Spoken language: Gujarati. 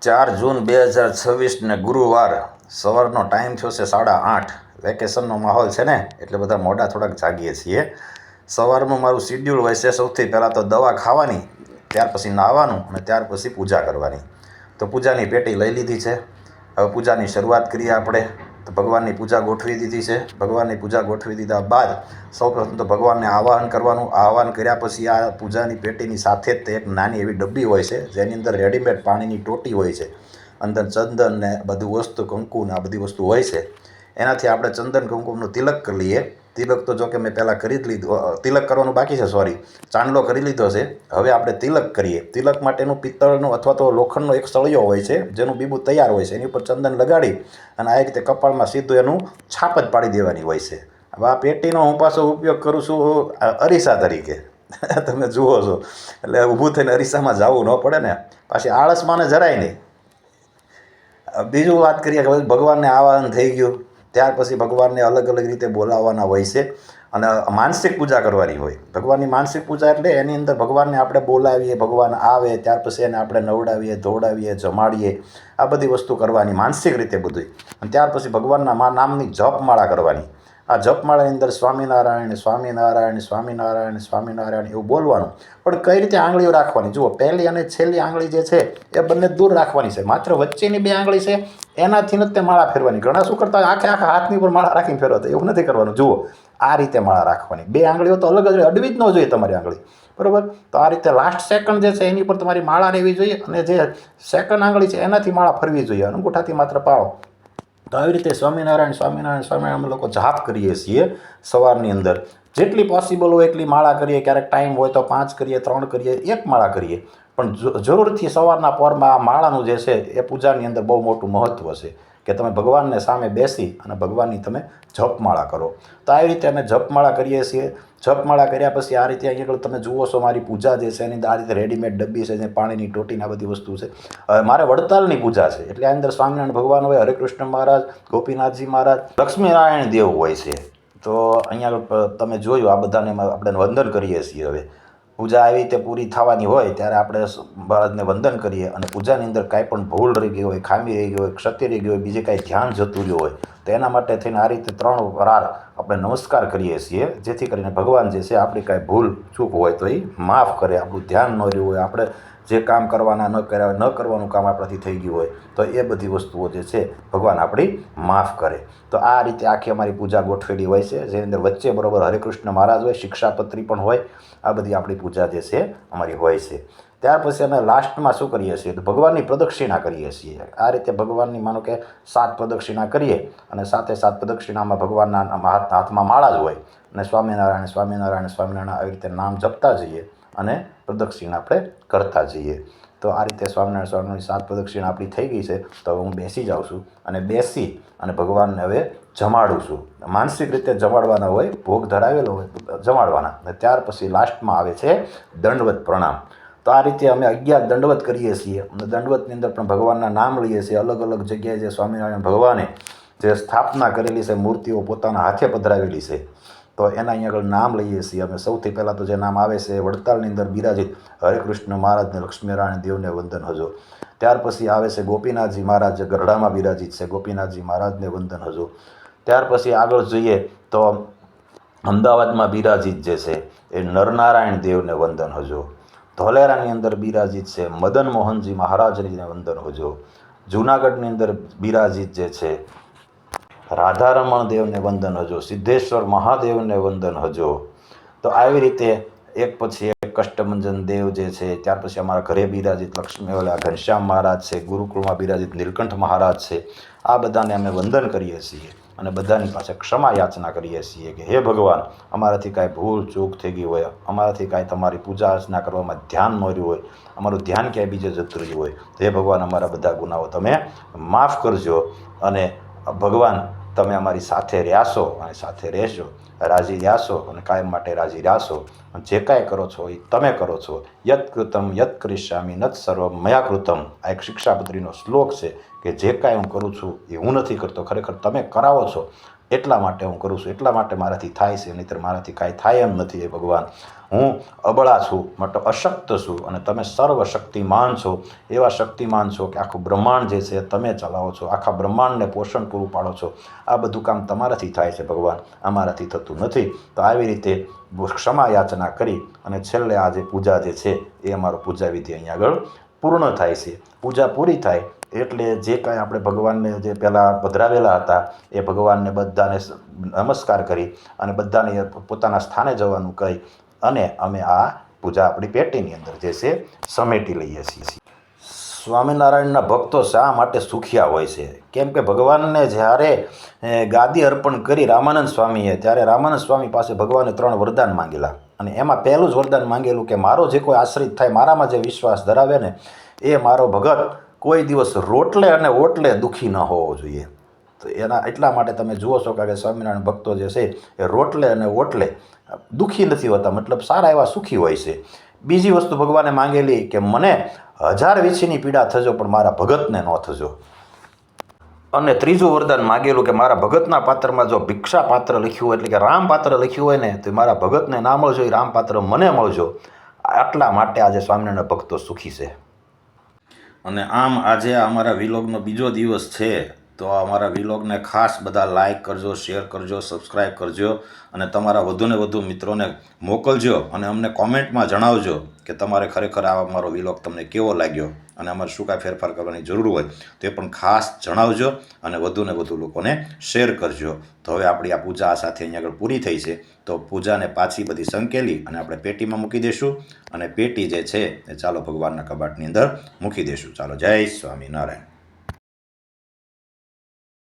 4 જૂન 2026 ગુરુવાર સવારનો ટાઈમ થયો છે 8:30. વેકેશનનો માહોલ છે ને એટલે બધા મોડા થોડાક જાગીએ છીએ. સવારમાં મારું શિડ્યુલ હોય છે સૌથી પહેલાં તો દવા ખાવાની, ત્યાર પછી નાહવાનું અને ત્યાર પછી પૂજા કરવાની. તો પૂજાની પેટી લઈ લીધી છે. હવે પૂજાની શરૂઆત કરીએ આપણે. તો ભગવાનની પૂજા ગોઠવી દીધી છે. ભગવાનની પૂજા ગોઠવી દીધા બાદ સૌપ્રથમ તો ભગવાનને આવાહન કરવાનું. આવાહન કર્યા પછી આ પૂજાની પેટીની સાથે જ એક નાની એવી ડબ્બી હોય છે જેની અંદર રેડીમેડ પાણીની ટોટી હોય છે. અંદર ચંદન ને બધું વસ્તુ, કંકુ ને આ બધી વસ્તુ હોય છે. એનાથી આપણે ચંદન કંકુનું તિલક કરી લઈએ. તિલક તો જો કે મેં પહેલાં કરી જ લીધું, તિલક કરવાનું બાકી છે, ચાંદલો કરી લીધો છે. હવે આપણે તિલક કરીએ. તિલક માટેનું પિત્તળનો અથવા તો લોખંડનો એક સળિયો હોય છે જેનું બીબું તૈયાર હોય છે. એની ઉપર ચંદન લગાડી અને આ રીતે કપાળમાં સીધું એનું છાપ જ પાડી દેવાની હોય છે. હવે આ પેટીનો હું પાછો ઉપયોગ કરું છું અરીસા તરીકે. તમે જુઓ છો એટલે ઊભું થઈને અરીસામાં જવું ન પડે ને, પાછી આળસમાં ને જરાય નહીં. બીજું વાત કરીએ કે ભગવાનને આવાહન થઈ ગયું, ત્યાર પછી ભગવાનને અલગ અલગ રીતે બોલાવવાના હોય છે અને માનસિક પૂજા કરવાની હોય. ભગવાનની માનસિક પૂજા એટલે એની અંદર ભગવાનને આપણે બોલાવીએ, ભગવાન આવે, ત્યાર પછી એને આપણે નવડાવીએ, ધોવડાવીએ, જમાડીએ, આ બધી વસ્તુ કરવાની માનસિક રીતે બધું. અને ત્યાર પછી ભગવાનના નામની જપમાળા કરવાની. આ જપમાળાની અંદર સ્વામિનારાયણ સ્વામિનારાયણ સ્વામિનારાયણ સ્વામિનારાયણ એવું બોલવાનું. પણ કઈ રીતે આંગળીઓ રાખવાની? જુઓ, પહેલી અને છેલ્લી આંગળી જે છે એ બંને દૂર રાખવાની છે. માત્ર વચ્ચેની 2 આંગળી છે એનાથી જ તે માળા ફેરવાની. ઘણા શું કરતા હોય, આખા હાથની ઉપર માળા રાખીને ફેરવતા. એવું નથી કરવાનું. જુઓ, આ રીતે માળા રાખવાની. 2 આંગળીઓ તો અલગ જ અડવી જ ન જોઈએ તમારી આંગળી, બરાબર? તો આ રીતે લાસ્ટ સેકન્ડ જે છે એની ઉપર તમારી માળા રહેવી જોઈએ અને જે સેકન્ડ આંગળી છે એનાથી માળા ફરવી જોઈએ. અંગૂઠાથી માત્ર પાડો. તો આવી રીતે સ્વામિનારાયણ સ્વામિનારાયણ સ્વામિનારાયણ અમે લોકો જાપ કરીએ છીએ સવારની અંદર. જેટલી પોસિબલ હોય એટલી માળા કરીએ. ક્યારેક ટાઈમ હોય તો 5 કરીએ, 3 કરીએ, 1 માળા કરીએ. પણ જરૂરથી સવારના પહોરમાં આ માળાનું જે છે એ પૂજાની અંદર બહુ મોટું મહત્ત્વ છે કે તમે ભગવાનને સામે બેસી અને ભગવાનની તમે જપમાળા કરો. તો આવી રીતે અમે જપમાળા કરીએ છીએ. જપમાળા કર્યા પછી આ રીતે અહીંયા તમે જુઓ છો મારી પૂજા જે છે એની અંદર આ રીતે રેડીમેડ ડબ્બી છે, જે પાણીની ટોટીને આ બધી વસ્તુ છે. મારે વડતાલની પૂજા છે એટલે આ અંદર સ્વામિનારાયણ ભગવાન હોય, હરેકૃષ્ણ મહારાજ, ગોપીનાથજી મહારાજ, લક્ષ્મીનારાયણ દેવ હોય છે. તો અહીંયા તમે જોયું આ બધાને આપણે વંદન કરીએ છીએ. હવે પૂજા આવી રીતે પૂરી થવાની હોય ત્યારે આપણે મહારાજને વંદન કરીએ અને પૂજાની અંદર કાંઈ પણ ભૂલ રહી ગઈ હોય, ખામી રહી ગઈ હોય, ક્ષતિ રહી ગઈ હોય, બીજે કાંઈ ધ્યાન જતું રહ્યું હોય તો એના માટે થઈને આ રીતે 3 વાર આપણે નમસ્કાર કરીએ છીએ, જેથી કરીને ભગવાન જે છે આપણી કાંઈ ભૂલ ચૂક હોય તો એ માફ કરે. આપણું ધ્યાન ન રહ્યું હોય, આપણે જે કામ કરવાના ન કર્યા હોય, ન કરવાનું કામ આપણાથી થઈ ગયું હોય તો એ બધી વસ્તુઓ જે છે ભગવાન આપણી માફ કરે. તો આ રીતે આખી અમારી પૂજા ગોઠવેલી હોય છે, જેની અંદર વચ્ચે બરાબર હરેકૃષ્ણ મહારાજ હોય, શિક્ષાપત્રી પણ હોય. આ બધી આપણી પૂજા જે છે અમારી હોય છે. ત્યાર પછી અમે લાસ્ટમાં શું કરીએ છીએ તો ભગવાનની પ્રદક્ષિણા કરીએ છીએ. આ રીતે ભગવાનની માનો કે 7 પ્રદક્ષિણા કરીએ અને સાથે 7 પ્રદક્ષિણામાં ભગવાનના હાથમાં માળા જ હોય અને સ્વામિનારાયણ સ્વામિનારાયણ સ્વામિનારાયણ આવી રીતે નામ જપતા જઈએ અને પ્રદક્ષિણા આપણે કરતા જઈએ. તો આ રીતે સ્વામિનારાયણ સ્વામિનારાયણ 7 પ્રદક્ષિણા આપણી થઈ ગઈ છે. તો હું બેસી જાઉં છું અને બેસી અને ભગવાનને હવે જમાડું છું. માનસિક રીતે જમાડવાના હોય, ભોગ ધરાવેલો હોય જમાડવાના. અને ત્યાર પછી લાસ્ટમાં આવે છે દંડવત પ્રણામ. તો આ રીતે અમે 11 દંડવત કરીએ છીએ અને દંડવતની અંદર પણ ભગવાનના નામ લઈએ છીએ. અલગ અલગ જગ્યાએ જે સ્વામિનારાયણ ભગવાને જે સ્થાપના કરેલી છે, મૂર્તિઓ પોતાના હાથે પધરાવેલી છે, તો એના અહીંયા આગળ નામ લઈએ છીએ અમે. સૌથી પહેલાં તો જે નામ આવે છે વડતાલની અંદર બિરાજિત હરેકૃષ્ણ મહારાજને, લક્ષ્મીનારાયણ દેવને વંદન હજો. ત્યાર પછી આવે છે ગોપીનાથજી મહારાજ, જે ગરડામાં બિરાજિત છે, ગોપીનાથજી મહારાજને વંદન હજો. ત્યાર પછી આગળ જોઈએ તો અમદાવાદમાં બિરાજિત જે છે એ નરનારાયણ દેવને વંદન હજો. ધોલેરાની અંદર બિરાજિત છે મદન મોહનજી મહારાજને વંદન હજો. જૂનાગઢની અંદર બિરાજિત જે છે રાધારમણ દેવને વંદન હજો. સિદ્ધેશ્વર મહાદેવને વંદન હજો. તો આવી રીતે એક પછી એક કષ્ટભંજન દેવ જે છે. ત્યાર પછી અમારા ઘરે બિરાજિત લક્ષ્મી ઘનશ્યામ મહારાજ છે, ગુરુકુળમાં બિરાજિત નીલકંઠ મહારાજ છે. આ બધાને અમે વંદન કરીએ છીએ અને બધાની પાસે ક્ષમા યાચના કરીએ છીએ કે હે ભગવાન, અમારાથી કાંઈ ભૂલ ચૂક થઈ ગઈ હોય, અમારાથી કાંઈ તમારી પૂજા અર્ચના કરવામાં ધ્યાન ન રહ્યું હોય, અમારું ધ્યાન ક્યાંય બીજે જતું રહ્યું હોય તો હે ભગવાન, અમારા બધા ગુનાઓ તમે માફ કરજો. અને ભગવાન, તમે અમારી સાથે રહ્યાશો અને સાથે રહેશો, રાજી રહ્યાશો અને કાયમ માટે રાજી રહ્યાશો. જે કાંઈ કરો છો એ તમે કરો છો. યત કૃતમ યત કરિષ્યામિ નત સર્વમ મયા કૃતમ. આ એક શિક્ષાપત્રીનો શ્લોક છે કે જે કાંઈ હું કરું છું એ હું નથી કરતો, ખરેખર તમે કરાવો છો. એટલા માટે હું કરું છું, એટલા માટે મારાથી થાય છે, નહીંતર મારાથી કાંઈ થાય એમ નથી. એ ભગવાન, હું અબળા છું, મતલબ અશક્ત છું, અને તમે સર્વશક્તિમાન છો. એવા શક્તિમાન છો કે આખું બ્રહ્માંડ જે છે તમે ચલાવો છો, આખા બ્રહ્માંડને પોષણ પૂરું પાડો છો. આ બધું કામ તમારાથી થાય છે ભગવાન, અમારાથી થતું નથી. તો આવી રીતે ક્ષમા યાચના કરી અને છેલ્લે આ જે પૂજા જે છે એ અમારો પૂજા વિધિ અહીંયા આગળ પૂર્ણ થાય છે. પૂજા પૂરી થાય એટલે જે કાંઈ આપણે ભગવાનને જે પહેલાં પધરાવેલા હતા એ ભગવાનને બધાને નમસ્કાર કરી અને બધાને પોતાના સ્થાને જવાનું કહી અને અમે આ પૂજા આપણી પેટીની અંદર જે છે સમેટી લઈએ છીએ. સ્વામિનારાયણના ભક્તો શા માટે સુખિયા હોય છે? કેમ કે ભગવાનને જ્યારે ગાદી અર્પણ કરી રામાનંદ સ્વામીએ, ત્યારે રામાનંદ સ્વામી પાસે ભગવાને 3 વરદાન માંગેલા, અને એમાં પહેલું જ વરદાન માંગેલું કે મારો જે કોઈ આશ્રિત થાય, મારામાં જે વિશ્વાસ ધરાવે ને, એ મારો ભગત કોઈ દિવસ રોટલે અને ઓટલે દુઃખી ન હોવો જોઈએ. તો એના એટલા માટે તમે જુઓ છો કે સ્વામિનારાયણ ભક્તો જે છે એ રોટલે અને ઓટલે દુઃખી નથી હોતા, મતલબ સારા એવા સુખી હોય છે. બીજી વસ્તુ ભગવાને માંગેલી કે મને 1000 વીછીની પીડા થજો પણ મારા ભગતને ન થજો. અને ત્રીજું વરદાન માંગેલું કે મારા ભગતના પાત્રમાં જો ભિક્ષા પાત્ર લખ્યું હોય, એટલે કે રામ પાત્ર લખ્યું હોય ને, તો મારા ભગતને ના મળજો, એ રામ પાત્ર મને મળજો. આટલા માટે આજે સ્વામિનારાયણ ભક્તો સુખી છે. અને આમ આજે અમારા વિલોગનો બીજો દિવસ છે, તો અમારા વિલોગને ખાસ બધા લાઈક કરજો, શેર કરજો, સબસ્ક્રાઈબ કરજો, અને તમારા વધુને વધુ મિત્રોને મોકલજો, અને અમને કોમેન્ટમાં જણાવજો કે તમારે ખરેખર આ અમારો વિલોગ તમને કેવો લાગ્યો, અને અમારે શું કાંઈ ફેરફાર કરવાની જરૂર હોય તો એ પણ ખાસ જણાવજો, અને વધુને વધુ લોકોને શેર કરજો. તો હવે આપણી આ પૂજા સાથે અહીંયા આગળ પૂરી થઈ છે, તો પૂજાને પાછી બધી સંકેલી અને આપણે પેટીમાં મૂકી દઈશું, અને પેટી જે છે એ ચાલો ભગવાનના કબાટની અંદર મૂકી દઈશું. ચાલો, જય સ્વામિનારાયણ.